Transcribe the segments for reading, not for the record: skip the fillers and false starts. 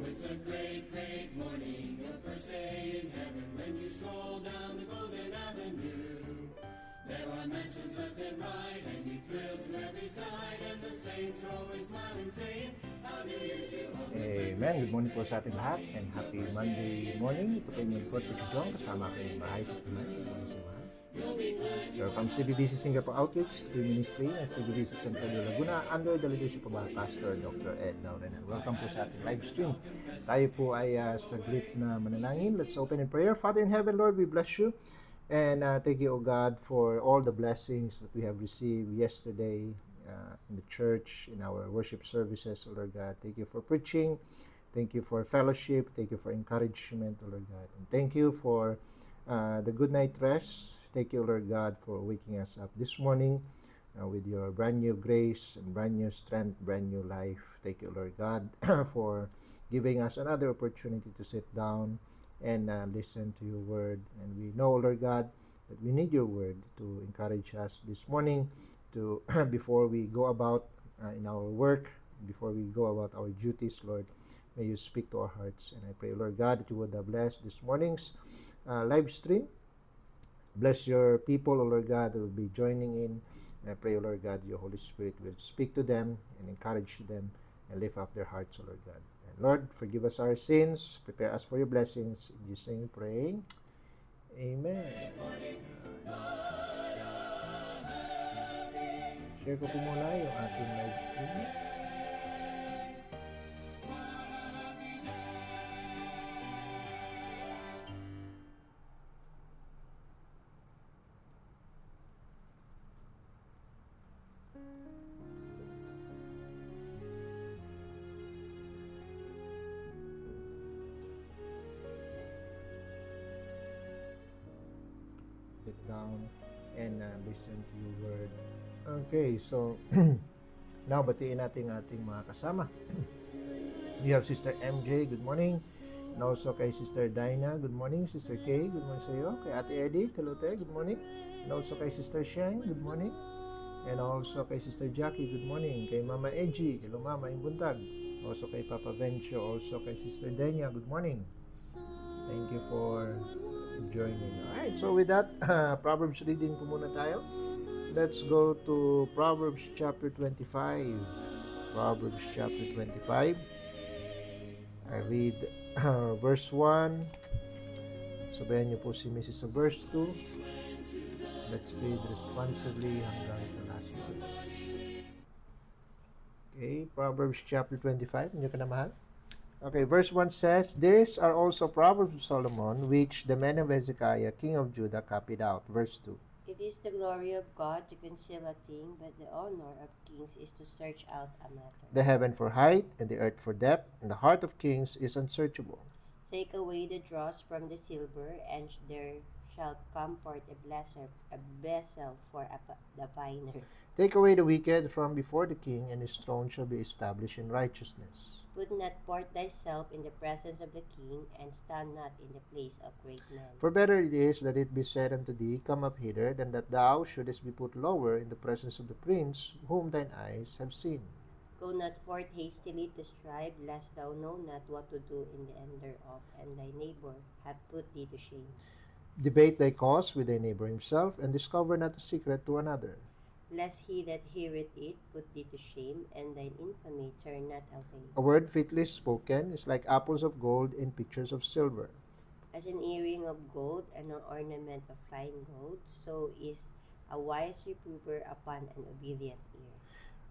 it's a great, great morning, the first day in heaven, when you stroll down the golden avenue. There are mansions left and right, and you thrill to every side, and the saints are always smiling, saying, how do you do? Amen. Good morning po sa ating lahat and happy Monday morning. Ito po yung lingkod ko, Chujong, kasama ko yung bahay sa Siman. Good morning, Siman. So from CBBC Singapore Outreach Free Ministry and CBBC San Pedro Laguna under the leadership of our Pastor Dr. Ed Laurenan. Welcome po sa ating live stream. Tayo po ay saglit na manalangin. Let's open in prayer. Father in heaven, Lord, we bless you. And thank you, O God, for all the blessings that we have received yesterday in the church, in our worship services, O Lord God. Thank you for preaching. Thank you for fellowship. Thank you for encouragement, O Lord God. And thank you for the good night rest. Thank you, Lord God, for waking us up this morning with your brand new grace and brand new strength, brand new life. Thank you, Lord God, for giving us another opportunity to sit down and listen to your word. And we know, Lord God, that we need your word to encourage us this morning to before we go about in our work, before we go about our duties, Lord. May you speak to our hearts. And I pray, Lord God, that you would bless this morning's live stream. Bless your people, O Lord God, who will be joining in. And I pray, O Lord God, your Holy Spirit will speak to them and encourage them and lift up their hearts, O Lord God. And Lord, forgive us our sins. Prepare us for your blessings. In Jesus' name we pray. Amen. Share ko po muna yung ating live stream. Sit down and listen to your word. Okay, so now batiin natin ating mga kasama. We have Sister MJ, good morning. And also kay Sister Dinah, good morning. Sister Kay, good morning sa iyo. Kay Ate Eddie, Telote, good morning. And also kay Sister Shang, good morning. And also kay Sister Jackie, good morning. Kay Mama Edgy, hello Mama, yung buntag. Also kay Papa Vencio, also kay Sister Denya, good morning. Thank you for joining. Alright, so with that, Proverbs reading po muna tayo. Let's go to Proverbs chapter 25. Proverbs chapter 25. I read verse 1. Sabayan niyo po si Mrs. sa verse 2. Let's read responsibly hanggang sa last verse. Okay, Proverbs chapter 25. Hindi ka na mahal? Okay, verse 1 says, These are also Proverbs of Solomon, which the men of Hezekiah, king of Judah, copied out. Verse 2. It is the glory of God to conceal a thing, but the honor of kings is to search out a matter. The heaven for height, and the earth for depth, and the heart of kings is unsearchable. Take away the dross from the silver, and there shall come forth a vessel for the finer. Take away the wicked from before the king, and his throne shall be established in righteousness. Put not forth thyself in the presence of the king, and stand not in the place of great men. For better it is that it be said unto thee, Come up hither, than that thou shouldest be put lower in the presence of the prince, whom thine eyes have seen. Go not forth hastily to strive, lest thou know not what to do in the end thereof, and thy neighbor have put thee to shame. Debate thy cause with thy neighbor himself, and discover not a secret to another. Lest he that heareth it put thee to shame, and thine infamy turn not away. A word fitly spoken is like apples of gold in pictures of silver. As an earring of gold and an ornament of fine gold, so is a wise reprover upon an obedient ear.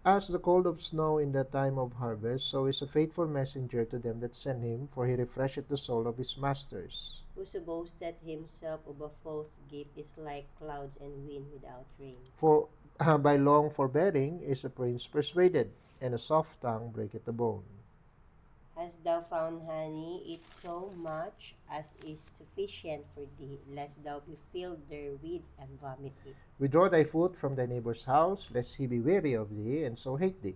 As the cold of snow in the time of harvest, so is a faithful messenger to them that send him, for he refresheth the soul of his masters. Whoso boasteth himself of a false gift is like clouds and wind without rain. For by long forbearing is a prince persuaded, and a soft tongue breaketh the bone. Hast thou found honey, eat so much as is sufficient for thee, lest thou be filled therewith and vomit it. Withdraw thy foot from thy neighbor's house, lest he be weary of thee, and so hate thee.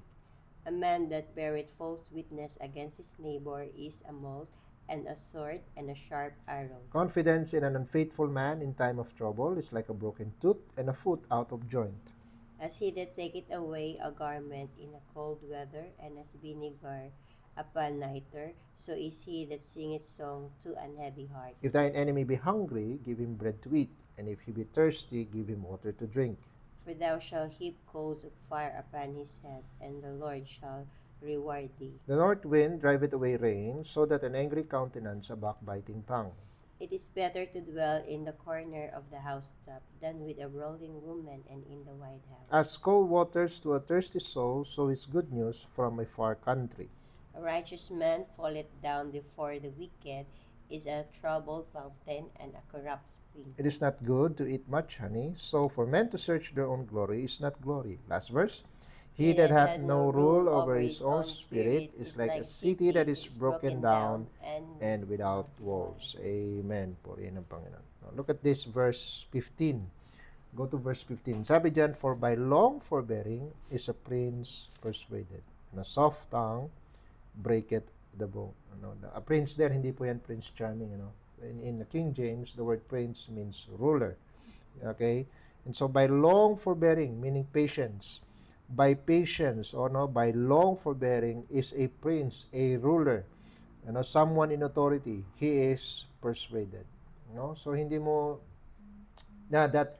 A man that beareth false witness against his neighbor is a mote, and a sword, and a sharp arrow. Confidence in an unfaithful man in time of trouble is like a broken tooth and a foot out of joint. As he that taketh away a garment in a cold weather, and as vinegar upon neither, so is he that singeth song to an heavy heart. If thine enemy be hungry, give him bread to eat, and if he be thirsty, give him water to drink. For thou shalt heap coals of fire upon his head, and the Lord shall reward thee. The north wind driveth away rain, so that an angry countenance a backbiting tongue. It is better to dwell in the corner of the housetop than with a rolling woman and in the white house. As cold waters to a thirsty soul, so is good news from a far country. A righteous man falleth down before the wicked, is a troubled fountain and a corrupt spring. It is not good to eat much honey, so for men to search their own glory is not glory. Last verse. He that hath no rule over his own spirit is like a city that is broken down and without walls. Amen. Purihin ng Panginoon. Now, look at this verse 15. Go to verse 15. Sabi dyan, for by long forbearing is a prince persuaded, and a soft tongue breaketh the bow. A prince there, hindi po yan Prince Charming. In the King James, the word prince means ruler. Okay? And so by long forbearing, meaning patience, by patience or by long forbearing is a prince, a ruler, someone in authority. He is persuaded. So hindi mo that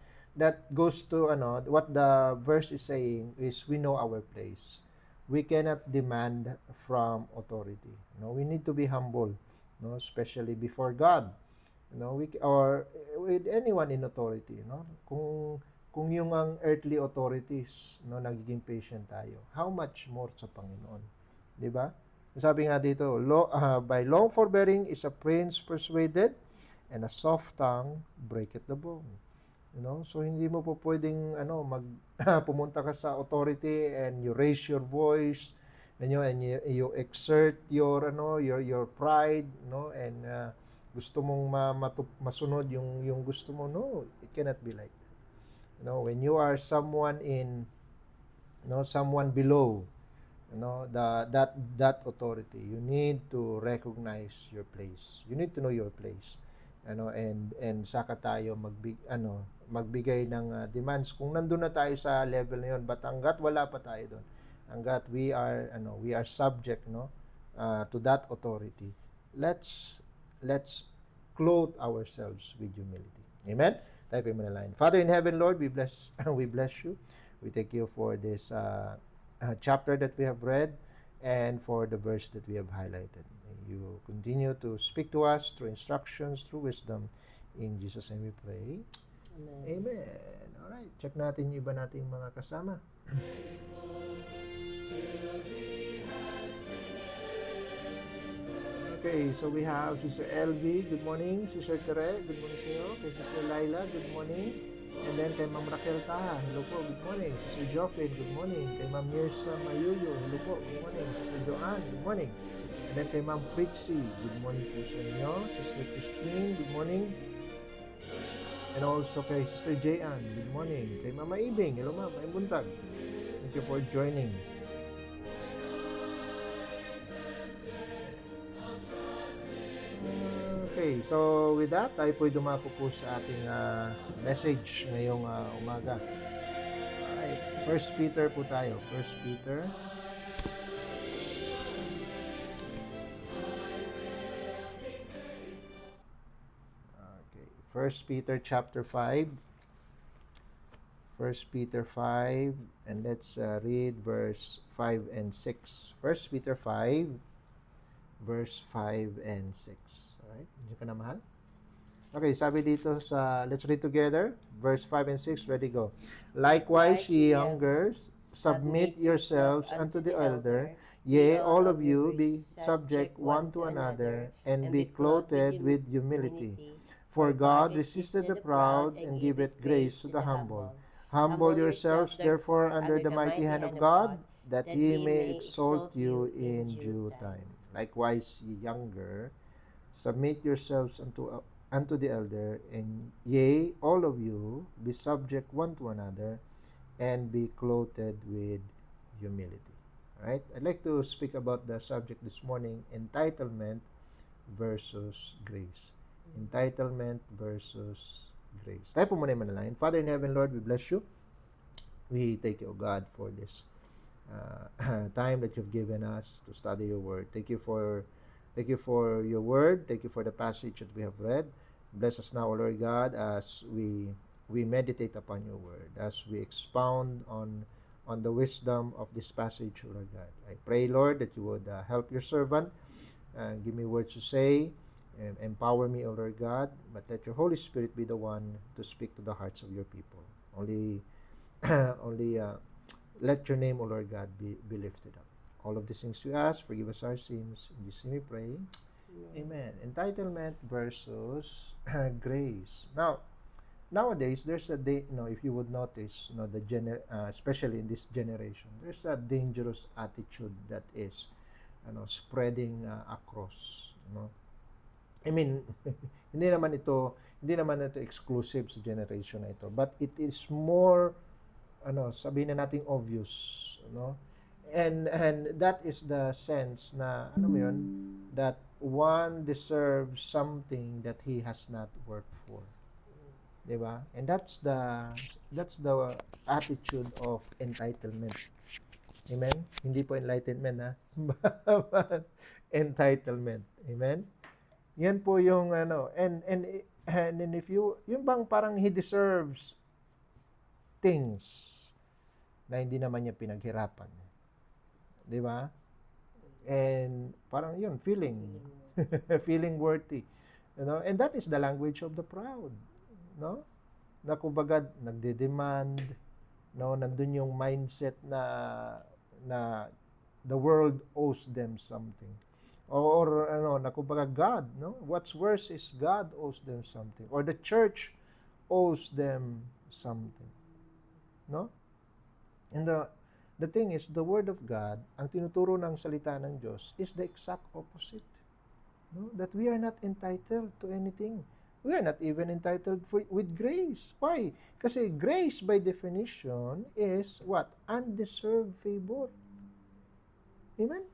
goes to what the verse is saying is we know our place. We cannot demand from authority. We need to be humble, especially before God. Or with anyone in authority, kung yung ang earthly authorities, nagiging patient tayo, how much more sa Panginoon? Di ba? Sabi nga dito, by long forbearing is a prince persuaded, and a soft tongue breaketh the bone. So hindi mo po pwedeng pumunta ka sa authority and you raise your voice and you exert your pride, and gusto mong masunod yung gusto mo. No, it cannot be like that. When you are someone someone below, that authority, you need to recognize your place. You need to know your place. And saka tayo magbigay ng demands kung nandun na tayo sa level na yun. But hanggat wala pa tayo doon, hanggat we are subject to that authority, let's clothe ourselves with humility. Amen. Type mo na line. Father in heaven, Lord, we bless you. We thank you for this chapter that we have read and for the verse that we have highlighted. May you continue to speak to us through instructions, through wisdom. In Jesus' name we pray. Amen. Amen. Alright, check natin yung iba nating mga kasama. Okay, so we have Sister LV, good morning. Sister Tere, good morning sa iyo. Kay Sister Laila, good morning. And then kay Ma'am Raquel Taha, hello po, good morning. Sister Joffin, good morning. Kay Ma'am Mirsa Mayuyo, hello po, good morning. Sister Joanne, good morning. And then kay Ma'am Fritzy, good morning po sa inyo. Sister Christine, good morning. And also kay Sister Jayan, good morning. Kay Mama Ibing, hello ma'am, ay buntag. Thank you for joining. Okay, so with that, tayo po'y dumako po sa ating message ngayong umaga. Alright, 1 Peter po tayo. 1 Peter. Okay, 1 Peter chapter 5. 1 Peter 5, and let's read verse 5 and 6. 1 Peter 5, verse 5 and 6. Alright, hindi ka na mahal? Okay, sabi dito let's read together, verse 5 and 6, ready, go. Likewise, ye younger, submit yourselves unto the elder, yea, all of you be subject one to another, and be clothed with humility. For God resisteth the proud, and giveth grace to the humble. Humble yourselves, therefore, under the mighty hand of God, that he may exalt you in due time. Likewise, ye younger, submit yourselves unto the elder, and yea, all of you, be subject one to another, and be clothed with humility. Right? I'd like to speak about the subject this morning, entitlement versus grace. Entitlement versus grace. Tayo po muna yung manalangin. Father in heaven, Lord, we bless you. We thank you, O God, for this time that you've given us to study your word. Thank you for your word. Thank you for the passage that we have read. Bless us now, O Lord God, as we meditate upon your word, as we expound on the wisdom of this passage, O Lord God. I pray, Lord, that you would help your servant and give me words to say and empower me, O Lord God, but let your Holy Spirit be the one to speak to the hearts of your people. Only let your name, O Lord God, be lifted up. All of these things we ask, forgive us our sins. In Jesus' name we pray. Amen. Entitlement versus grace. Now, nowadays, there's a if you would notice, especially in this generation, there's a dangerous attitude that is, spreading across. I mean, hindi naman ito exclusive sa generation na ito, but it is more, sabihin na nating obvious, and that is the sense na, that one deserves something that he has not worked for. Diba? And that's the attitude of entitlement. Amen? Hindi po enlightenment, ha? But entitlement. Amen? Yan po yung and if yung bang parang he deserves things na hindi naman niya pinaghirapan. Diba? And parang yun, feeling worthy. And that is the language of the proud. Na kumbaga nagde-demand, nandun yung mindset na the world owes them something, or na kumbaga God, what's worse is God owes them something, or the church owes them something, and the thing is, the word of God, ang tinuturo ng salita ng Diyos, is the exact opposite, that we are not entitled to anything. We are not even entitled with grace. Why? Kasi grace, by definition, is what? Undeserved favor. Amen?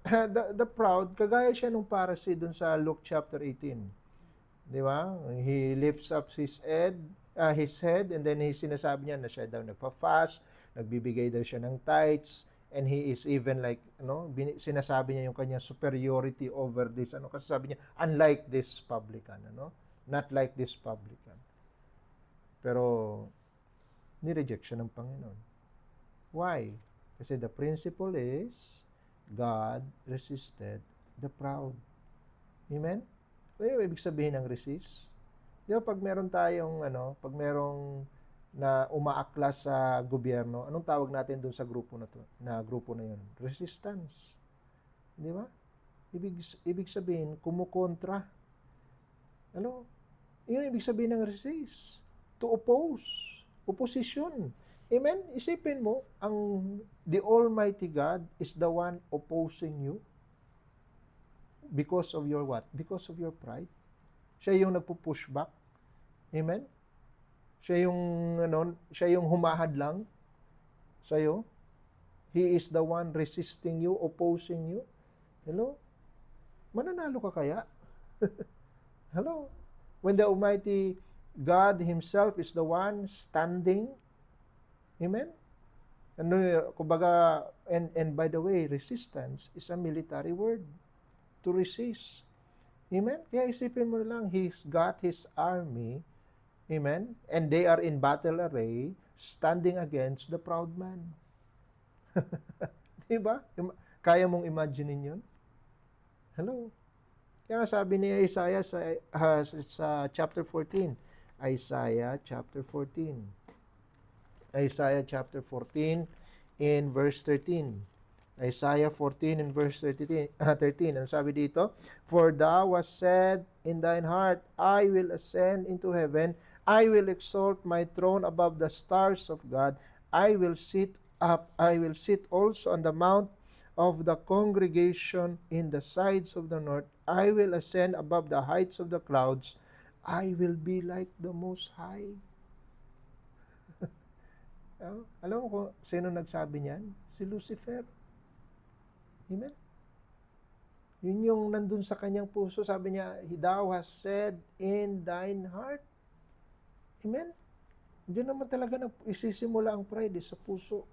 The proud, kagaya siya nung Pharisee dun sa Luke chapter 18. Di ba? He lifts up his head, and then sinasabi niya na siya daw nagpa-fast, nagbibigay daw siya ng tithes, and he is even like, sinasabi niya yung kanyang superiority over this, kasi sabi niya, unlike this publican, not like this publican. Pero, ni-reject siya ng Panginoon. Why? Kasi the principle is, God resisted the proud. Amen? Ano yung ibig sabihin ng resist? Di ba, pag meron tayong, pag merong na umaakla sa gobyerno, anong tawag natin doon sa grupo na yun? Resistance. Di ba? Ibig sabihin, kumukontra. Yun ibig sabihin ng resist. To oppose. Opposition. Amen? Isipin mo, the Almighty God is the one opposing you because of your what? Because of your pride. Siya yung nagpo-push back. Amen? Siya yung humahad lang sa'yo. He is the one resisting you, opposing you. Hello? Mananalo ka kaya? Hello? When the Almighty God Himself is the one standing. Amen? Kumbaga, and by the way, resistance is a military word. To resist. Amen? Kaya isipin mo lang, He's got His army. Amen? And they are in battle array, standing against the proud man. Diba? Kaya mong imaginein yun? Hello? Kaya sabi ni Isaiah sa chapter 14. Isaiah chapter 14. Isaiah chapter 14 in verse 13. Isaiah 14 in verse 13. Ang sabi dito, For thou hast said in thine heart, I will ascend into heaven, I will exalt my throne above the stars of God, I will sit also on the mount of the congregation in the sides of the north, I will ascend above the heights of the clouds, I will be like the Most High. Alam mo kung sino nagsabi niyan? Si Lucifer. Amen? Yun yung nandun sa kanyang puso. Sabi niya, Thou hast said in thine heart. Amen? Diyan naman talaga isisimula ang pride sa puso.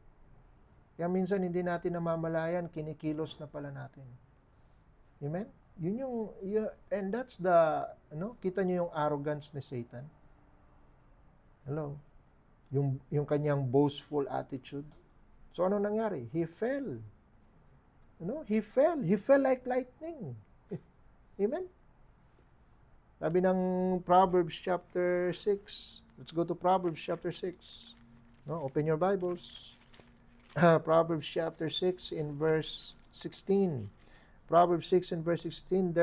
Kaya minsan hindi natin namamalayan, kinikilos na pala natin. Amen? And that's the, kita nyo yung arrogance ni Satan. Hello? Yung kanyang boastful attitude. So, ano nangyari? He fell. He fell. He fell like lightning. Amen? Sabi ng Proverbs chapter 6. Let's go to Proverbs chapter 6. Open your Bibles. Proverbs chapter 6 in verse 16. Proverbs 6 and verse 16,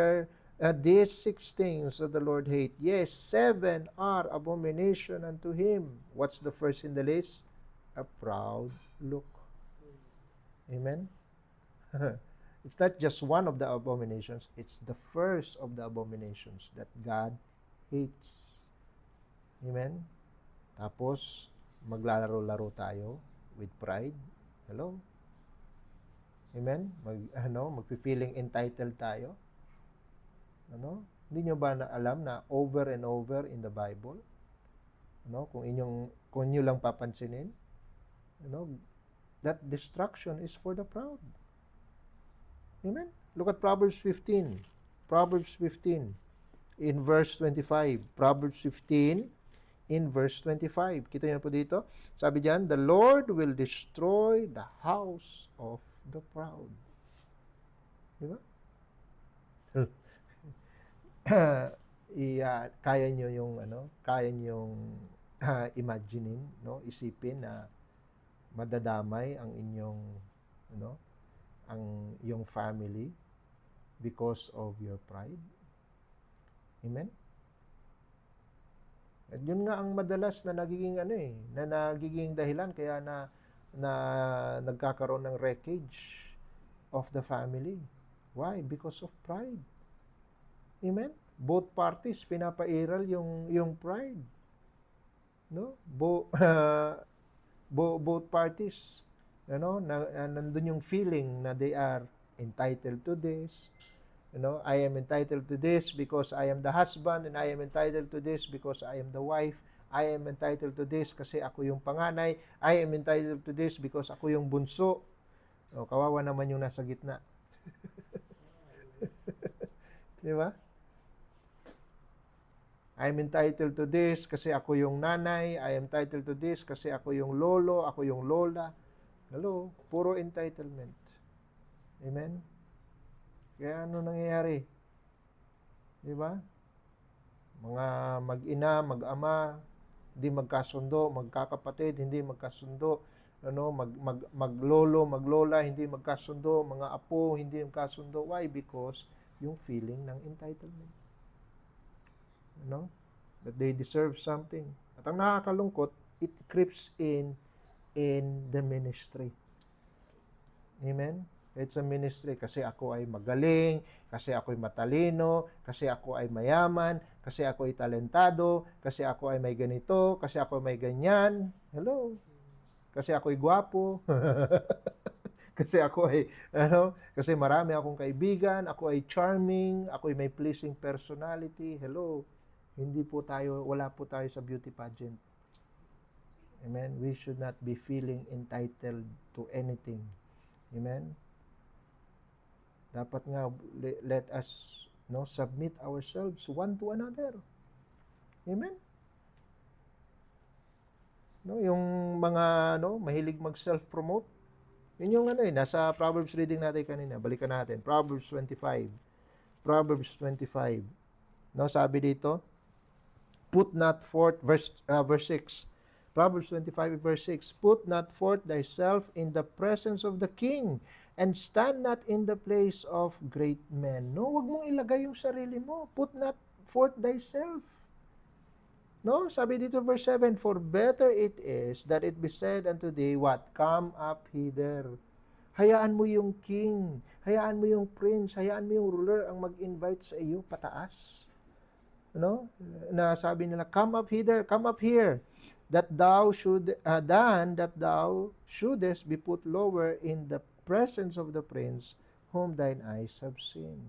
these 6 things that the Lord hate. Yes, 7 are abomination unto him. What's the first in the list? A proud look. Amen? It's not just one of the abominations, it's the first of the abominations that God hates. Amen? Tapos, maglalaro-laro tayo with pride. Hello? Amen? Magpi-feeling entitled tayo. Hindi nyo ba alam na over and over in the Bible? Kung inyo lang papansinin, that destruction is for the proud. Amen? Look at Proverbs 15. Proverbs 15 in verse 25. Proverbs 15 in verse 25. Kita niyo po dito? Sabi diyan, the Lord will destroy the house of the proud. Di ba? Kaya niyo yung imaginein, isipin na madadamay ang inyong ang iyong family because of your pride. Amen? At yun nga ang madalas na nagiging na nagiging dahilan kaya na nagkakaroon ng wreckage of the family. Why? Because of pride. Amen? Both parties pinapairal yung pride. Both parties nandun yung feeling na they are entitled to this. I am entitled to this because I am the husband, and I am entitled to this because I am the wife. I am entitled to this kasi ako yung panganay. I am entitled to this because ako yung bunso. Kawawa naman yung nasa gitna. Di ba? I am entitled to this kasi ako yung nanay. I am entitled to this kasi ako yung lolo, ako yung lola. Hello? Puro entitlement. Amen? Kaya ano nangyayari? Di ba? Mga mag-ina, mag-ama, hindi magkasundo, magkakapatid, hindi magkasundo, maglolo, maglola, hindi magkasundo, mga apo, hindi magkasundo. Why? Because yung feeling ng entitlement. That they deserve something. At ang nakakalungkot, it creeps in the ministry. Amen? It's a ministry kasi ako ay magaling, kasi ako ay matalino, kasi ako ay mayaman, kasi ako ay talentado, kasi ako ay may ganito, kasi ako ay may ganyan. Hello? Kasi ako ay gwapo. Kasi ako ay, kasi marami akong kaibigan, ako ay charming, ako ay may pleasing personality. Hello? Wala po tayo sa beauty pageant. Amen? We should not be feeling entitled to anything. Amen? Dapat nga, let us submit ourselves one to another. Amen? Yung mga mahilig mag-self-promote, yun yung nasa Proverbs reading natin kanina. Balikan natin. Proverbs 25. Proverbs 25. Sabi dito, put not forth, verse 6. Proverbs 25 verse 6, put not forth thyself in the presence of the king, and stand not in the place of great men. Wag mong ilagay yung sarili mo. Put not forth thyself. Sabi dito verse 7, for better it is that it be said unto thee, what? Come up hither. Hayaan mo yung king, hayaan mo yung prince, hayaan mo yung ruler ang mag-invite sa iyo pataas. Na sabi nila, come up hither, come up here. That thou shouldest be put lower in the presence of the prince whom thine eyes have seen.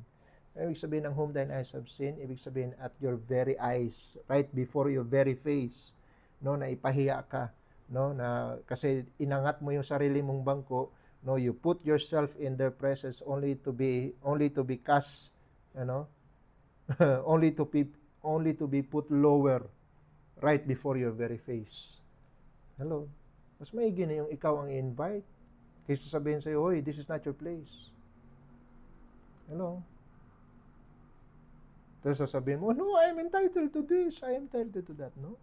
Ibig sabihin ng whom thine eyes have seen, ibig sabihin at your very eyes, right before your very face, na ipahiya ka. no, na kasi inangat mo yung sarili mong bangko, no, you put yourself in their presence only to be cast, only to be put lower right before your very face. Hello. Mas maigi na yung ikaw ang invite kaysa sabihin sa'yo, hoy, this is not your place. Hello. Tapos sasabihin mo, no, I am entitled to this, I am entitled to that. No.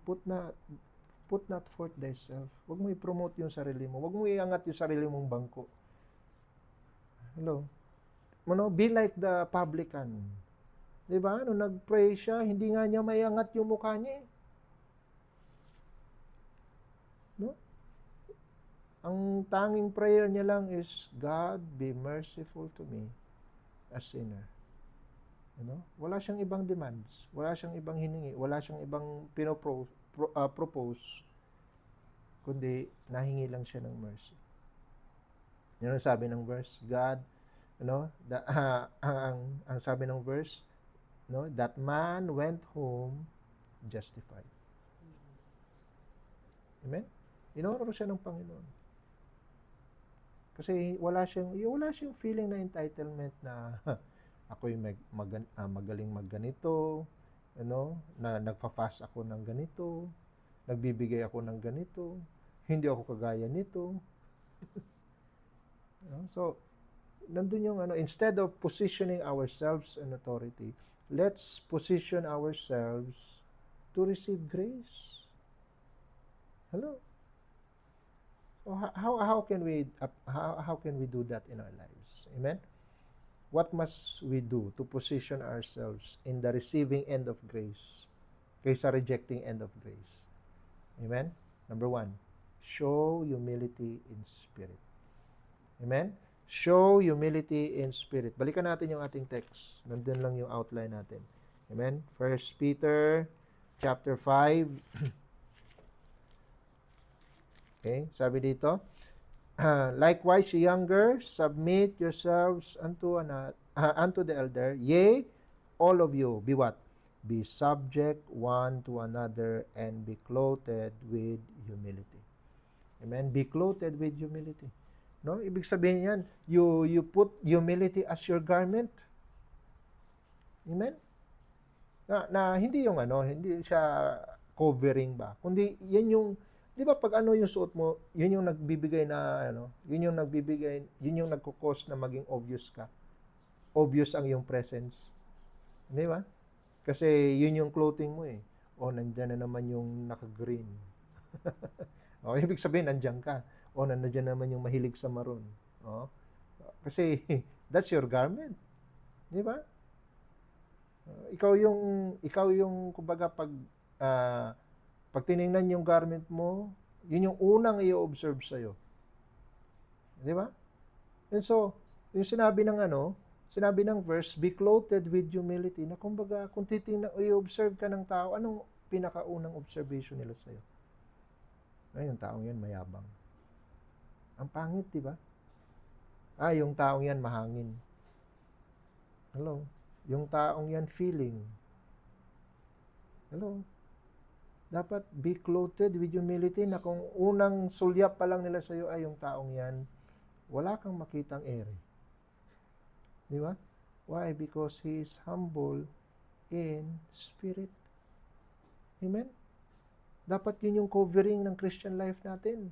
Put not forth thyself. Huwag mo i-promote yung sarili mo. Huwag mo iangat yung sarili mong bangko. Hello. Be like the publican. Diba? Nung nag-pray siya, hindi nga niya maiangat yung mukha niya. No? Ang tanging prayer niya lang is, God, be merciful to me, a sinner. Wala siyang ibang demands. Wala siyang ibang hiningi. Wala siyang ibang propose. Kundi, nahingi lang siya ng mercy. Yan ang sabi ng verse. God, ang sabi ng verse, that man went home justified. Amen? Inoro siya ng Panginoon. Kasi wala siyang feeling na entitlement na ako'y magaling magganito, na nagfa-fast ako ng ganito, nagbibigay ako ng ganito, hindi ako kagaya nito. So, nandun yung instead of positioning ourselves in authority, let's position ourselves to receive grace. Hello. So how can we do that in our lives? Amen. What must we do to position ourselves in the receiving end of grace kaysa rejecting end of grace? Amen. Number 1, show humility in spirit. Amen. Show humility in spirit. Balikan natin yung ating text. Nandun lang yung outline natin. Amen. 1 Peter chapter 5. Okay, sabi dito, likewise, ye younger, submit yourselves unto the elder. Yea, all of you, be what? Be subject one to another and be clothed with humility. Amen. Be clothed with humility. No, ibig sabihin yan, you put humility as your garment. Amen. Na hindi yung hindi siya covering ba, kundi yan yung, di ba pag yung suot mo, yun yung nagbibigay na yun yung nagko-cause na maging obvious ka. Obvious ang iyong presence. Di ba? Kasi yun yung clothing mo eh. Nandiyan na naman yung naka-green. Ibig sabihin nandiyan ka. Nandiyan naman yung mahilig sa maroon. Kasi that's your garment. Di ba? Ikaw yung kumbaga pag tiningnan yung garment mo, yun yung unang i-observe sa'yo. Di ba? And so, yung sinabi ng verse, be clothed with humility, na kumbaga, kung titingnan, i-observe ka ng tao, anong pinakaunang observation nila sa'yo? Yung taong yan mayabang. Ang pangit, di ba? Yung taong yan mahangin. Hello? Yung taong yan feeling. Hello? Dapat be clothed with humility na kung unang sulyap pa lang nila sa iyo ay yung taong yan, wala kang makitang ere. Di ba? Why? Because he is humble in spirit. Amen? Dapat yun yung covering ng Christian life natin.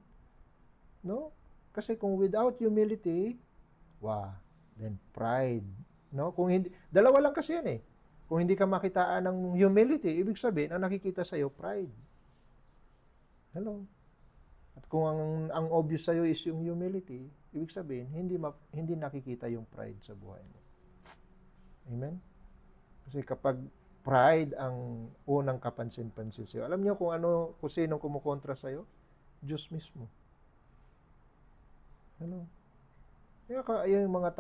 No? Kasi kung without humility, then pride. No? Kung hindi, dalawa lang kasi yan eh. Kung hindi ka makitaan ng humility, ibig sabihin, ang nakikita sa iyo, pride. Hello? At kung ang obvious sa iyo is yung humility, ibig sabihin, hindi nakikita yung pride sa buhay mo. Amen? Kasi kapag pride ang unang kapansin-pansin sa iyo, alam niyo kung sinong kumukontra sa iyo? Diyos mismo. Hello? Kaya yung mga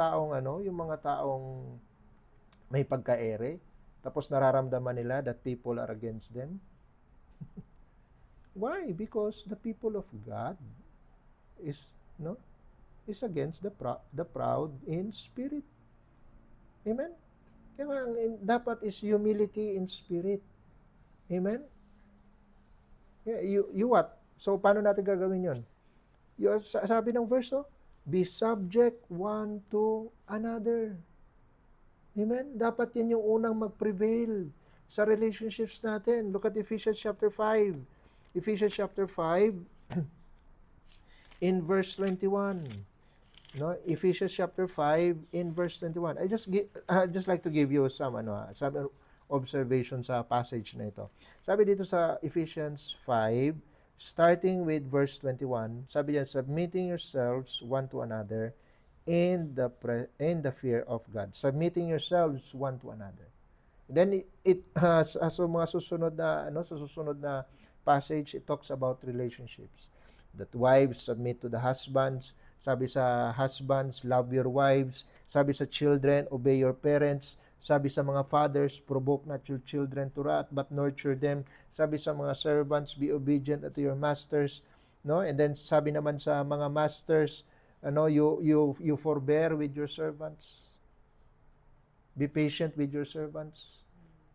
taong may pagka-ere, tapos nararamdaman nila that people are against them. Why? Because the people of God is against the proud in spirit. Amen? Kaya nga, dapat is humility in spirit. Amen? You what? So, paano natin gagawin yun? Sabi ng verse, oh, be subject one to another. Amen? Dapat yan yung unang mag-prevail sa relationships natin. Look at Ephesians chapter 5. Ephesians chapter 5 in verse 21. No, Ephesians chapter 5 in verse 21. I just like to give you some observation sa passage na ito. Sabi dito sa Ephesians 5, starting with verse 21, sabi diyan, submitting yourselves one to another in the fear of God. Submitting yourselves one to another. Then sa mga susunod na sa susunod na passage, it talks about relationships. That wives submit to the husbands. Sabi sa husbands, love your wives. Sabi sa children, obey your parents. Sabi sa mga fathers, provoke not your children to wrath, but nurture them. Sabi sa mga servants, be obedient unto your masters. No? And then sabi naman sa mga masters, you forbear with your servants. Be patient with your servants.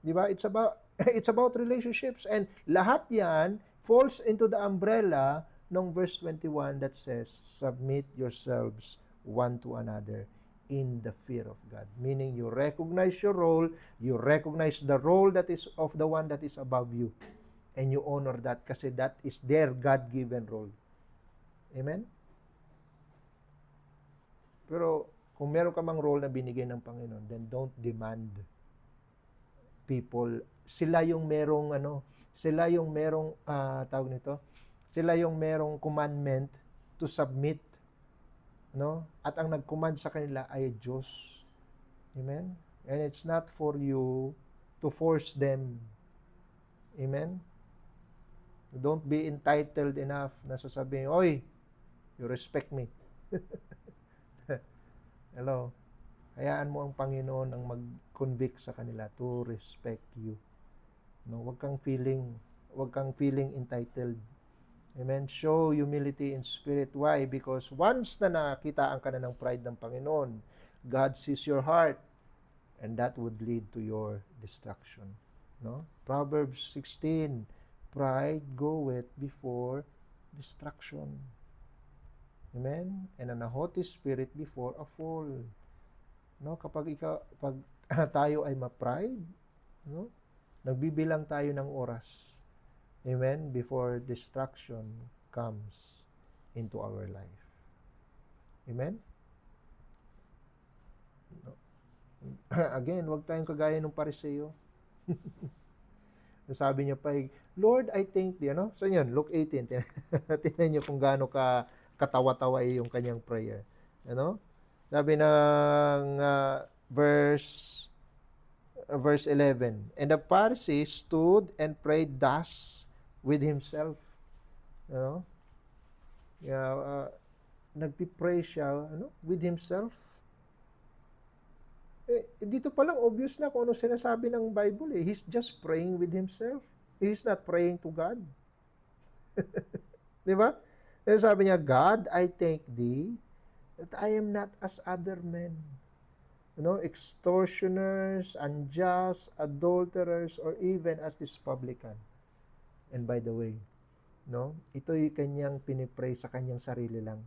Di ba? It's about relationships. And lahat yan falls into the umbrella ng verse 21 that says, submit yourselves one to another in the fear of God. Meaning you recognize your role, you recognize the role that is of the one that is above you, and you honor that kasi that is their God-given role. Amen? Pero kung meron ka mang role na binigay ng Panginoon, then don't demand people. Sila yung merong tawag nito, sila yung merong commandment to submit, no? At ang nag-command sa kanila ay Diyos. Amen? And it's not for you to force them. Amen? Don't be entitled enough na sasabihin, oy, you respect me. Hello? Hayaan mo ang Panginoon ang mag-convict sa kanila to respect you. No, wag kang feeling entitled. Amen. Show humility in spirit. Why? Because once na nakitaan ka na ng pride ng Panginoon, God sees your heart, and that would lead to your destruction. No? Proverbs 16, pride goeth before destruction. Amen? And a haughty spirit before a fall. No? Pag tayo ay ma-pride, no? Nagbibilang tayo ng oras. Amen? Before destruction comes into our life. Amen? No. Again, wag tayong kagaya ng Pariseo. Sabi niya pa, Lord, I thank thee. Ano? So yun, Luke 18. Tingnan niyo kung gaano katawa-tawa yung kanyang prayer. Ano? Sabi ng verse 11. And the Pharisee stood and prayed thus with himself. Nagpipray siya with himself. Dito pa lang obvious na kung ano sinasabi ng Bible. He's just praying with himself. He's not praying to God. Di ba? Sabi niya, God, I thank thee that I am not as other men. Extortioners, unjust, adulterers, or even as this publican. And by the way, ito yung kanyang pinipray sa kanyang sarili lang.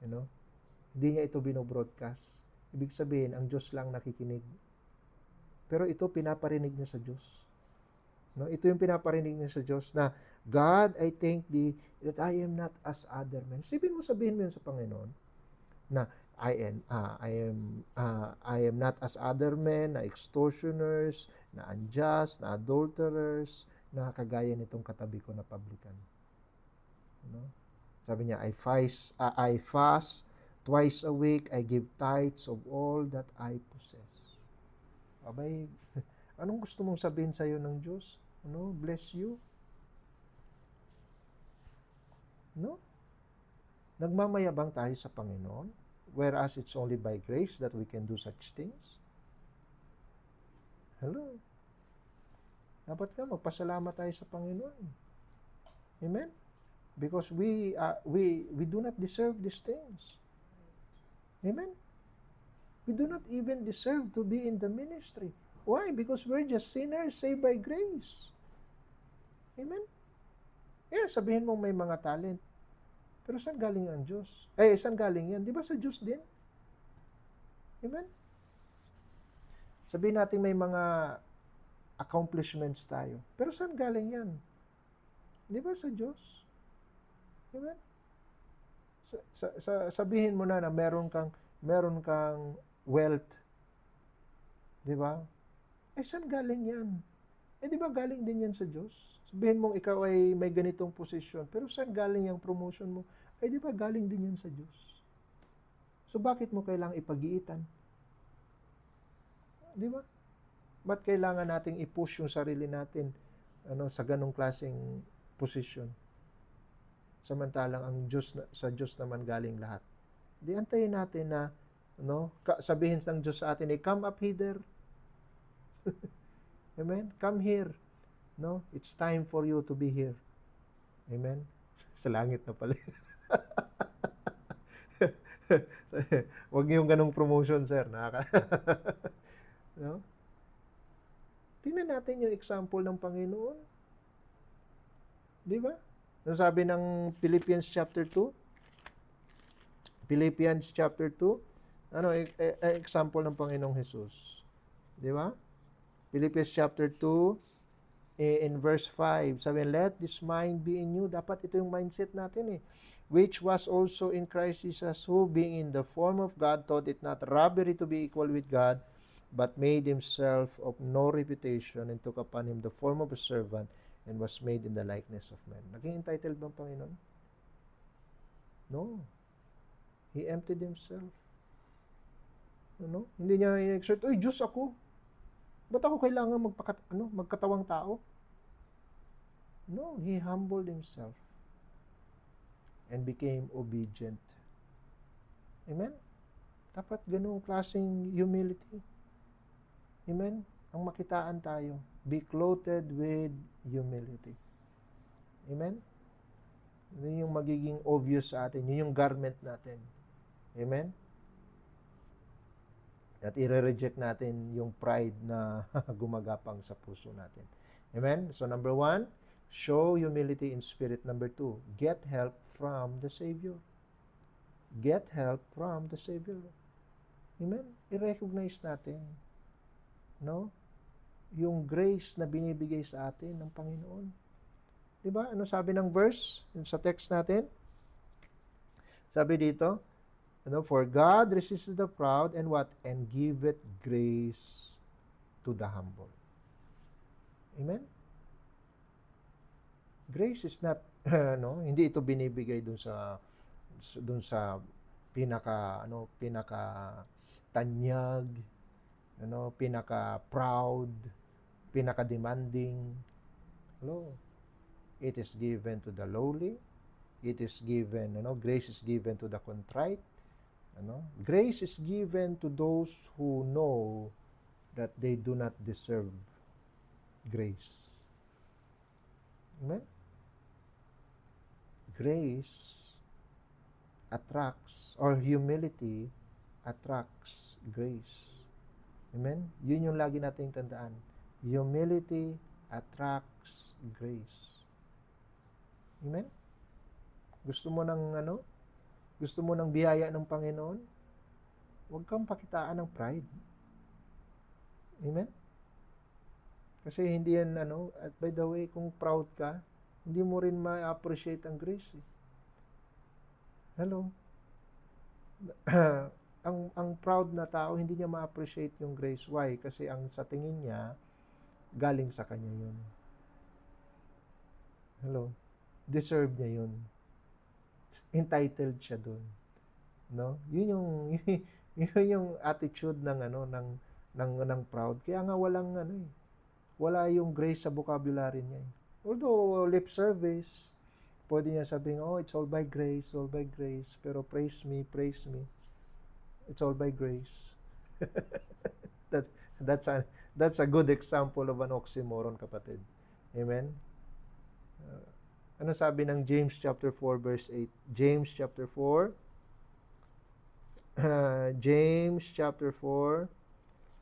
Hindi niya ito binobroadcast. Ibig sabihin, ang Diyos lang nakikinig. Pero ito pinaparinig niya sa Diyos. Ito yung pinaparinig niya sa Diyos na, God, I thank thee that I am not as other men. Sabihin mo yun sa Panginoon na I am not as other men, na extortioners, na unjust, na adulterers, na kagaya nitong katabi ko na publican. Sabi niya, I fast twice a week, I give tithes of all that I possess. Abay, anong gusto mong sabihin sa'yo ng Diyos? Bless you? Nagmamayabang tayo sa Panginoon, whereas it's only by grace that we can do such things. Hello? Dapat magpasalamat tayo sa Panginoon. Amen? Because we do not deserve these things. Amen? We do not even deserve to be in the ministry. Why? Because we're just sinners saved by grace. Amen? Sabihin mo may mga talent. Pero saan galing ang Diyos? Saan galing yan? Di ba sa Diyos din? Amen? Sabihin natin may mga accomplishments tayo. Pero saan galing yan? Di ba sa Diyos? Amen? Sabihin mo na meron kang wealth. Di ba? Saan galing yan? Di ba galing din yan sa Diyos? Sabihin mong ikaw ay may ganitong posisyon, pero saan galing yung promotion mo? Di ba galing din yan sa Diyos? So bakit mo kailangang ipag-iitan? Di ba? Ba't kailangan nating i-push yung sarili natin sa ganong klaseng posisyon? Samantalang sa Diyos naman galing lahat. Di antayin natin na sabihin ng Diyos sa atin, come up hither. Amen? Come here. It's time for you to be here. Amen? Sa langit na pala. Huwag yung ganong promotion, sir. Tingnan natin yung example ng Panginoon. Di ba? Ano sabi ng Philippians chapter 2? Philippians chapter 2. Example ng Panginoong Jesus. Di ba? Philippians chapter 2, in verse 5, sabi, let this mind be in you. Dapat ito yung mindset natin which was also in Christ Jesus, who being in the form of God, thought it not robbery to be equal with God, but made himself of no reputation, and took upon him the form of a servant, and was made in the likeness of men. Naging entitled bang Panginoon? No. He emptied himself. Hindi niya in-exert, Diyos ako. Ba't ako kailangan magkatawang tao? No, he humbled himself and became obedient. Amen? Dapat ganung klaseng humility. Amen? Ang makitaan tayo, be clothed with humility. Amen? Yun yung magiging obvious sa atin. Yun yung garment natin. Amen? At i-reject natin yung pride na gumagapang sa puso natin. Amen? So number 1, show humility in spirit. Number 2, get help from the Savior. Get help from the Savior. Amen? I-recognize natin, yung grace na binibigay sa atin ng Panginoon. Diba? Ano sabi ng verse sa text natin? Sabi dito, for God resists the proud and what? And giveth grace to the humble. Amen? Grace is not, hindi ito binibigay dun sa pinaka tanyag, pinaka proud, pinaka demanding. It is given to the lowly. It is given, grace is given to the contrite. Grace is given to those who know that they do not deserve grace. Amen? Grace attracts, or humility attracts grace. Amen? Yun yung lagi nating tandaan. Humility attracts grace. Amen? Gusto mo ng biyaya ng Panginoon? Huwag kang pakitaan ng pride. Amen? Kasi hindi yan, at by the way, kung proud ka, hindi mo rin ma-appreciate ang grace. Hello? ang proud na tao, hindi niya ma-appreciate yung grace. Why? Kasi ang sa tingin niya, galing sa kanya yun. Hello? Deserve niya yun. Entitled siya dun. Yun yung attitude ng proud. Kaya nga wala yung grace sa vocabulary niya. Although lip service, pwede niya sabihin, it's all by grace, pero praise me, it's all by grace. That's a good example of an oxymoron, kapatid. Amen? Ano sabi ng James chapter 4 verse 8? James chapter 4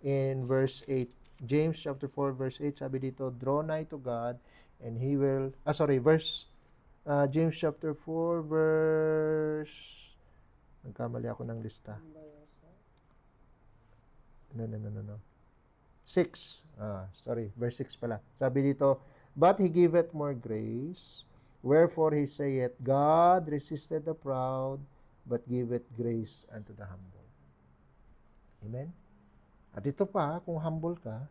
in verse 8. James chapter 4 verse 8, sabi dito, draw nigh to God and He will, verse James chapter 4, verse... Nagkamali ako ng lista. No. 6. Sorry, verse 6 pala. Sabi dito, but he giveth more grace, wherefore he saith, God resisted the proud, but giveth grace unto the humble. Amen? At ito pa, kung humble ka,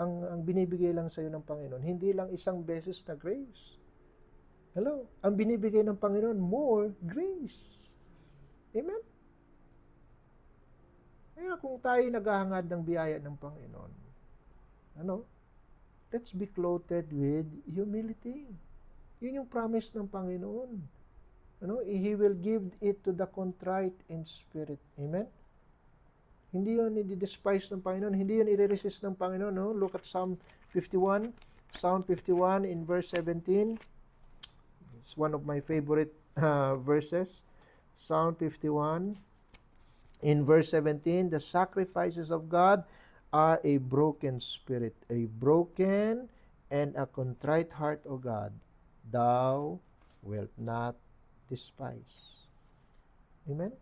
ang binibigay lang sa'yo ng Panginoon, hindi lang isang beses na grace. Hello? Ang binibigay ng Panginoon, more grace. Amen? Kaya kung tayo naghahangad ng biyaya ng Panginoon, let's be clothed with humility. Yun yung promise ng Panginoon. He will give it to the contrite in spirit. Amen? Hindi yun i-despise ng Panginoon. Hindi yun i-resist ng Panginoon. No? Look at Psalm 51. Psalm 51 in verse 17. It's one of my favorite verses. Psalm 51 in verse 17. The sacrifices of God are a broken spirit, a broken and a contrite heart, O God, thou wilt not despise. Amen?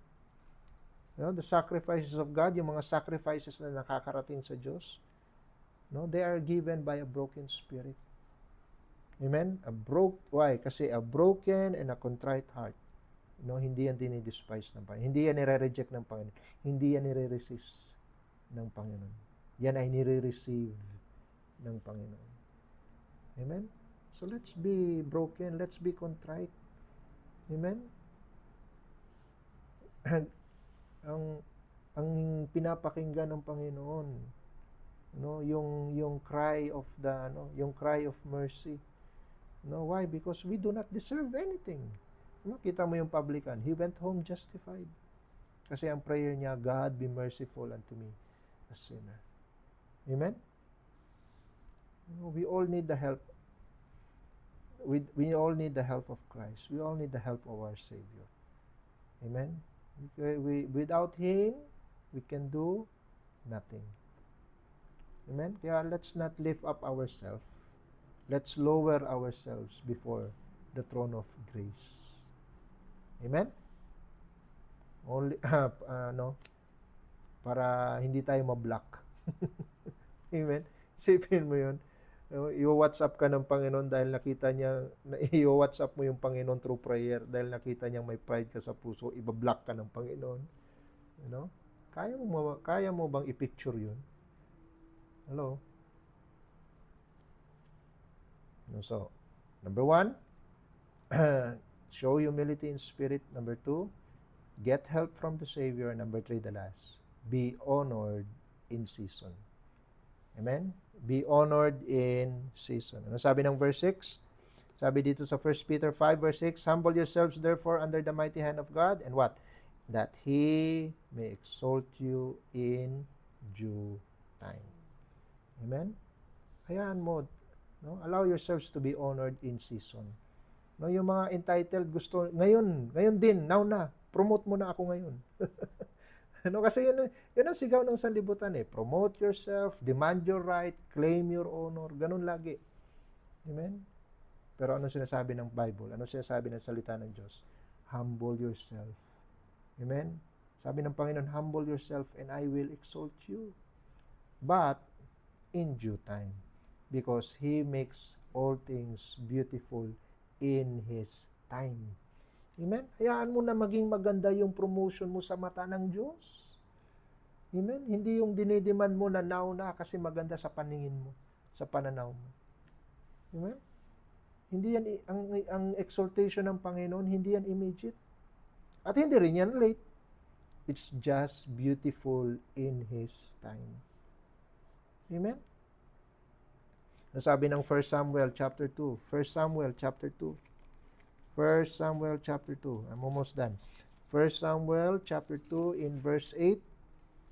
The sacrifices of God, yung mga sacrifices na nakakarating sa Diyos, they are given by a broken spirit. Amen? Why? Kasi a broken and a contrite heart. Hindi yan dinidespise ng Panginoon. Hindi yan nire-reject ng Panginoon. Hindi yan nire-resist ng Panginoon. Yan ay nire-receive ng Panginoon. Amen? So let's be broken. Let's be contrite. Amen? Ang pinapakinggan ng Panginoon, yung cry of yung cry of mercy. Why? Because we do not deserve anything. Kita mo yung publican, he went home justified. Kasi ang prayer niya, God be merciful unto me, a sinner. Amen? We all need the help. We all need the help of Christ. We all need the help of our Savior. Amen? Without Him, we can do nothing. Amen? Kaya let's not lift up ourselves. Let's lower ourselves before the throne of grace. Amen? Only, para hindi tayo ma-block. Amen? Isipin mo yun. I-WhatsApp ka ng Panginoon dahil nakita niya, i-WhatsApp mo yung Panginoon through prayer dahil nakita niya may pride ka sa puso, ibablock ka ng Panginoon. Kaya mo bang i-picture yun? Hello? So, number 1, show humility in spirit. Number 2, get help from the Savior. Number 3, the last, be honored in season. Amen? Be honored in season. Ano sabi ng verse 6? Sabi dito sa 1 Peter 5 verse 6, humble yourselves therefore under the mighty hand of God, and what? That He may exalt you in due time. Amen? Hayaan mo, allow yourselves to be honored in season. Yung mga entitled gusto, ngayon din, now na, promote mo na ako ngayon. Kasi yun ang sigaw ng sanlibutan Promote yourself, demand your right, claim your honor, ganun lagi. Amen? Pero ano sinasabi ng Bible? Ano sinasabi ng salita ng Diyos? Humble yourself. Amen? Sabi ng Panginoon, humble yourself and I will exalt you. But in due time. Because He makes all things beautiful in His time. Amen? Hayaan mo na maging maganda yung promotion mo sa mata ng Diyos. Amen? Hindi yung dinidemand mo na now na kasi maganda sa paningin mo, sa pananaw mo. Amen? Hindi yan, ang exaltation ng Panginoon, hindi yan immediate. At hindi rin yan late. It's just beautiful in His time. Amen? Nasabi ng 1 Samuel chapter 2. 1 Samuel chapter 2. 1 Samuel chapter 2. I'm almost done. 1 Samuel chapter 2 in verse 8.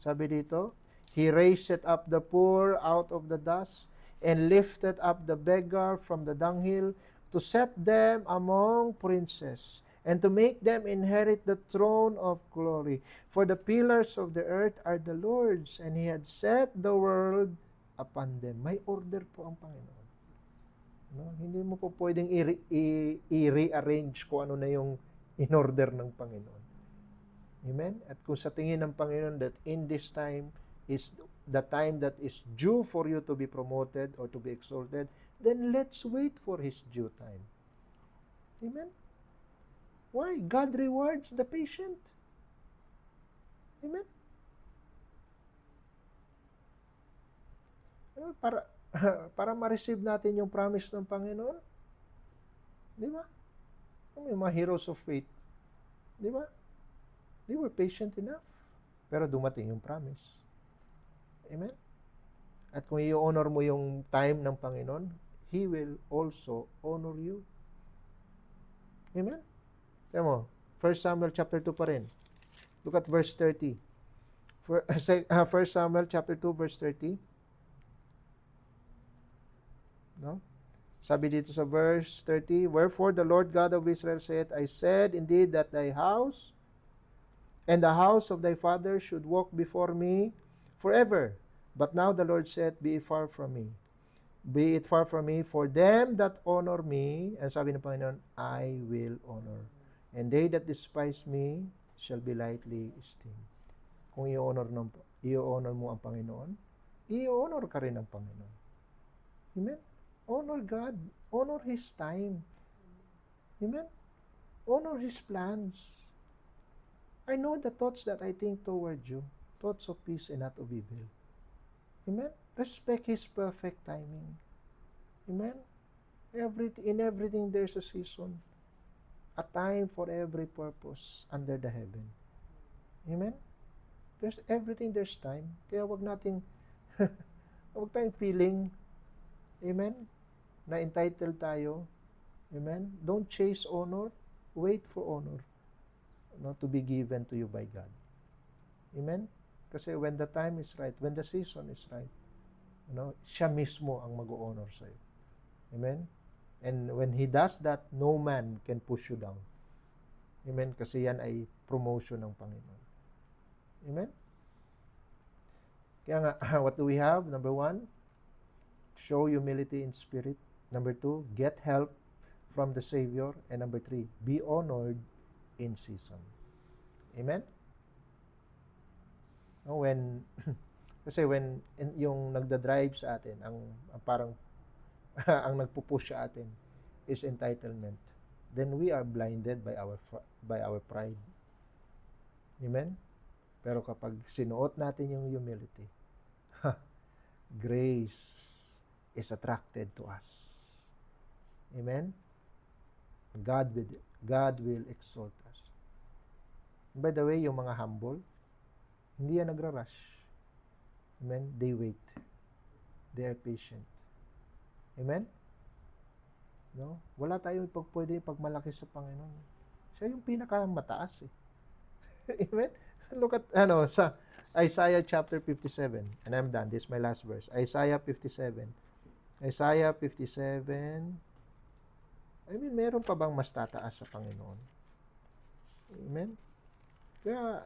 Sabi dito, He raised up the poor out of the dust and lifted up the beggar from the dunghill to set them among princes and to make them inherit the throne of glory. For the pillars of the earth are the Lord's, and He had set the world upon them. May order po ang Panginoon. No? Hindi mo po pwedeng i-rearrange kung ano na yung in-order ng Panginoon. Amen? At kung sa tingin ng Panginoon that in this time is the time that is due for you to be promoted or to be exalted, then let's wait for His due time. Amen? Why? God rewards the patient. Amen? Para para ma-receive natin yung promise ng Panginoon. Di ba? May mga heroes of faith. Di ba? They were patient enough. Pero dumating yung promise. Amen? At kung i-honor mo yung time ng Panginoon, He will also honor you. Amen? Tignan mo, 1 Samuel chapter 2 pa rin. Look at verse 30. 1 Samuel chapter 2 verse 30. No? Sabi dito sa verse 30, wherefore the Lord God of Israel said, I said indeed that thy house and the house of thy father should walk before me forever. But now the Lord said, be it far from me. Be it far from me, for them that honor me, and sabi ng Panginoon, I will honor. And they that despise me shall be lightly esteemed. Kung i-honor mo ang Panginoon, i-honor ka rin ng Panginoon. Amen? Honor God. Honor His time. Amen? Honor His plans. I know the thoughts that I think toward you, thoughts of peace and not of evil. Amen? Respect His perfect timing. Amen? In everything there's a season. A time for every purpose under the heaven. Amen? There's everything, there's time. Kaya wag tayong feeling. Amen? Na entitled tayo. Amen? Don't chase honor. Wait for honor, to be given to you by God. Amen? Kasi when the time is right, when the season is right, siya mismo ang mag-honor sa'yo. Amen? And when He does that, no man can push you down. Amen? Kasi yan ay promotion ng Panginoon. Amen? Kaya nga, what do we have? Number 1, show humility in spirit. Number 2, get help from the Savior. And number 3, be honored in season. Amen? Kasi when yung nagda-drive sa atin, ang parang ang nagpupush sa atin is entitlement, then we are blinded by our pride. Amen? Pero kapag sinuot natin yung humility, grace is attracted to us. Amen? God will exalt us. And by the way, yung mga humble, hindi yan nagra-rush. Amen? They wait. They are patient. Amen? No? Wala tayong pwede pagmalaki sa Panginoon. Siya yung pinakamataas eh. Amen? Look at sa Isaiah chapter 57. And I'm done. This is my last verse. Isaiah 57. Isaiah 57. Meron pa bang mas tataas sa Panginoon? Amen? Kaya,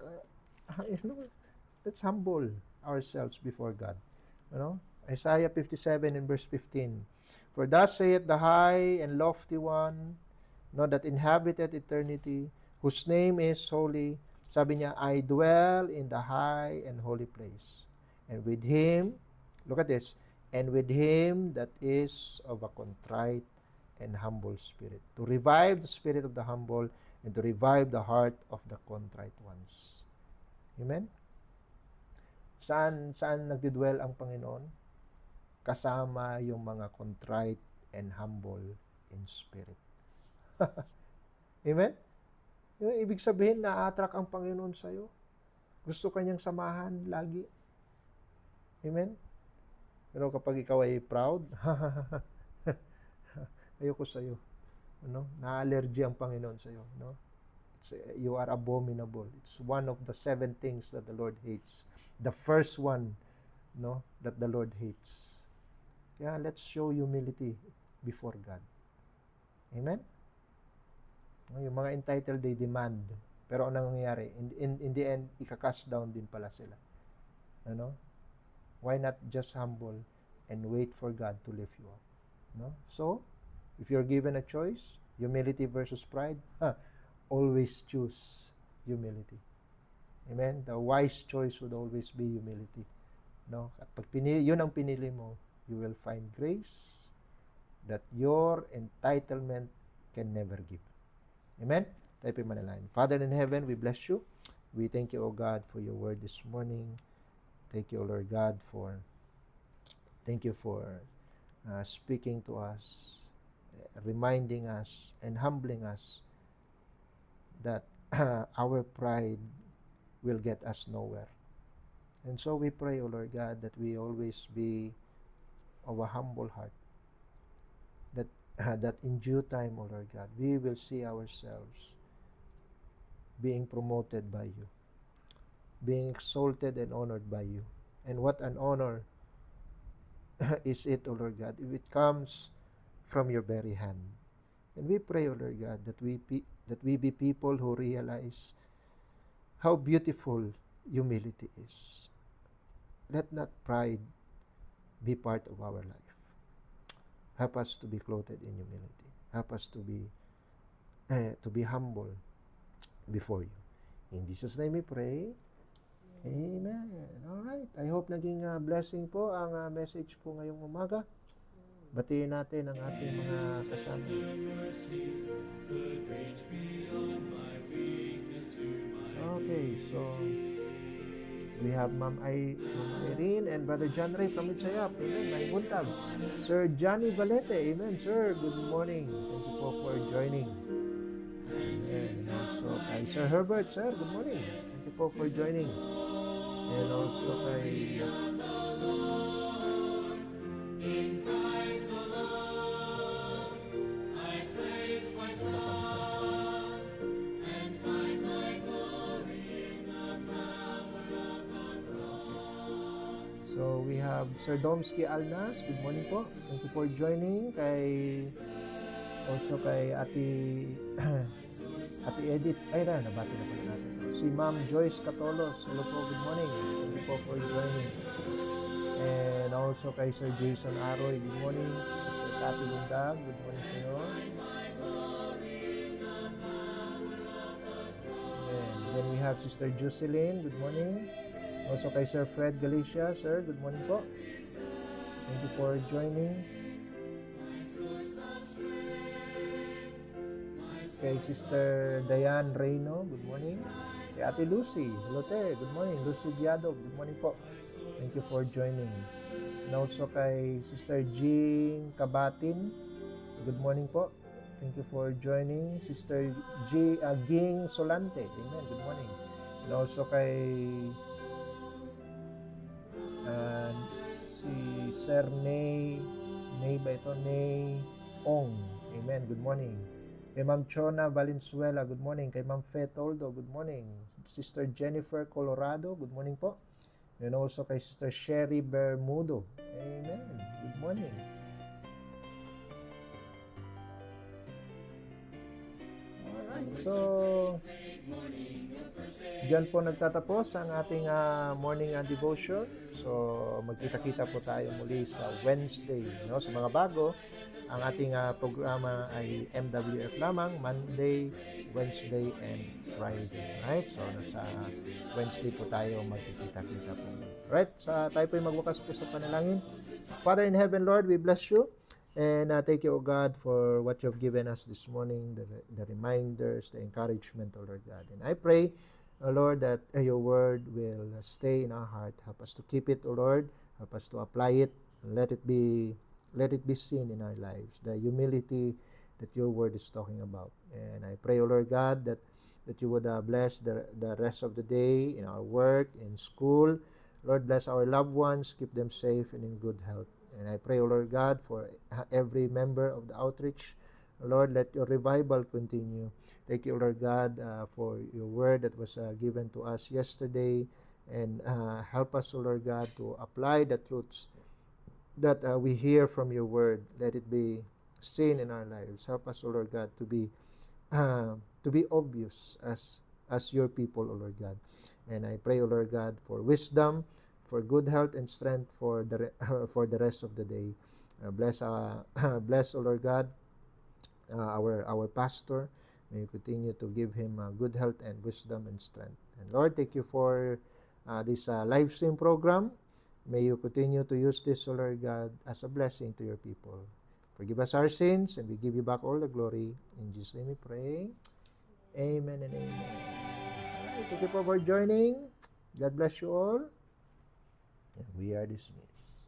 let's humble ourselves before God. Isaiah 57 and verse 15. For thus saith the high and lofty one, that inhabited eternity, whose name is holy. Sabi niya, I dwell in the high and holy place. And with Him, look at this, and with Him that is of a contrite and humble spirit, to revive the spirit of the humble and to revive the heart of the contrite ones. Amen? Saan nagdidwell ang Panginoon? Kasama yung mga contrite and humble in spirit. Amen? Yung ibig sabihin, na-attract ang Panginoon sa'yo. Gusto kanyang samahan lagi. Amen? Pero kapag ikaw ay proud, ayoko sa'yo. Na-allergy ang Panginoon sa'yo. You are abominable. It's one of the 7 things that the Lord hates. The first one, that the Lord hates. Kaya let's show humility before God. Amen? Yung mga entitled, they demand. Pero anong nangyayari? In the end, ika-cast down din pala sila. Why not just humble and wait for God to lift you up? So, If you're given a choice, humility versus pride, always choose humility. Amen? The wise choice would always be humility. No? At pag yun ang pinili mo, you will find grace that your entitlement can never give. Amen? Tayo po manalangin. Father in heaven, we bless you. We thank you, O God, for your word this morning. Thank you, O Lord God, thank you for speaking to us, reminding us, and humbling us that our pride will get us nowhere. And so we pray, O Lord God, that we always be of a humble heart, that in due time, O Lord God, we will see ourselves being promoted by you, being exalted and honored by you. And what an honor is it, O Lord God, if it comes from your very hand. And we pray, O Lord God, that we be people who realize how beautiful humility is. Let not pride be part of our life. Help us to be clothed in humility. Help us to be humble before you. In Jesus' name we pray. Amen. All right. I hope naging blessing po ang message po ngayong umaga. Batiin natin ang ating mga kasama. Okay, so we have Ma'am Irene and Brother John Ray from Itsayap. Amen. May buntag. Sir Johnny Valete. Amen. Sir, good morning. Thank you po for joining. Amen. And also kay Sir Herbert. Sir, good morning. Thank you po for joining. And also kay So we have Sir Domsky Alnas. Good morning po. Thank you for joining. Also kay Ate Edith. Ay nabati na pala natin ito. Si Ma'am Joyce Catolos. Hello po, good morning. Thank you po for joining. And also kay Sir Jason Aroy. Good morning. Sister Cathy Lundag. Good morning sa iyo. And then we have Sister Jocelyn. Good morning. Also kay Sir Fred Galicia. Sir, good morning po. Thank you for joining. Kay Sister Diane Reyno, good morning. Kay Ate Lucy, hello te, good morning. Lucy Biado, good morning po. Thank you for joining. And also kay Sister Jean Kabatin, good morning po. Thank you for joining. Sister Ging Solante, amen, good morning. And also kay si Sir Nay ba ito? Nay Ong, amen, good morning. Kay Ma'am Chona Valenzuela, good morning. Kay Ma'am Fe Toldo, good morning. Sister Jennifer Colorado, good morning po. And also kay Sister Sherry Bermudo, amen, good morning. Alright, so diyan po nagtatapos ang ating morning devotion. So magkita-kita po tayo muli sa Wednesday. No? Sa mga bago, ang ating programa ay MWF lamang, Monday, Wednesday, and Friday. Right? So sa Wednesday po tayo magkikita-kita po. Right? Tayo po magwakas po sa panalangin. Father in heaven, Lord, we bless you. And thank you, O God, for what you have given us this morning, the reminders, the encouragement, O Lord God. And I pray, O Lord, that your word will stay in our heart. Help us to keep it, O Lord. Help us to apply it. Let it be seen in our lives. The humility that your word is talking about. And I pray, O Lord God, that you would bless the rest of the day in our work, in school. Lord, bless our loved ones. Keep them safe and in good health. And I pray, O Lord God, for every member of the outreach. Lord, let your revival continue. Thank you, Lord God, for your word that was given to us yesterday. And help us, O Lord God, to apply the truths that we hear from your word. Let it be seen in our lives. Help us, O Lord God, to be obvious as your people, O Lord God. And I pray, O Lord God, for wisdom, for good health and strength for the rest of the day. Bless, O Lord God, our pastor. May you continue to give him good health and wisdom and strength. And Lord, thank you for this live stream program. May you continue to use this, O Lord God, as a blessing to your people. Forgive us our sins, and we give you back all the glory. In Jesus' name we pray. Amen and amen. All right, thank you for joining. God bless you all. And we are dismissed.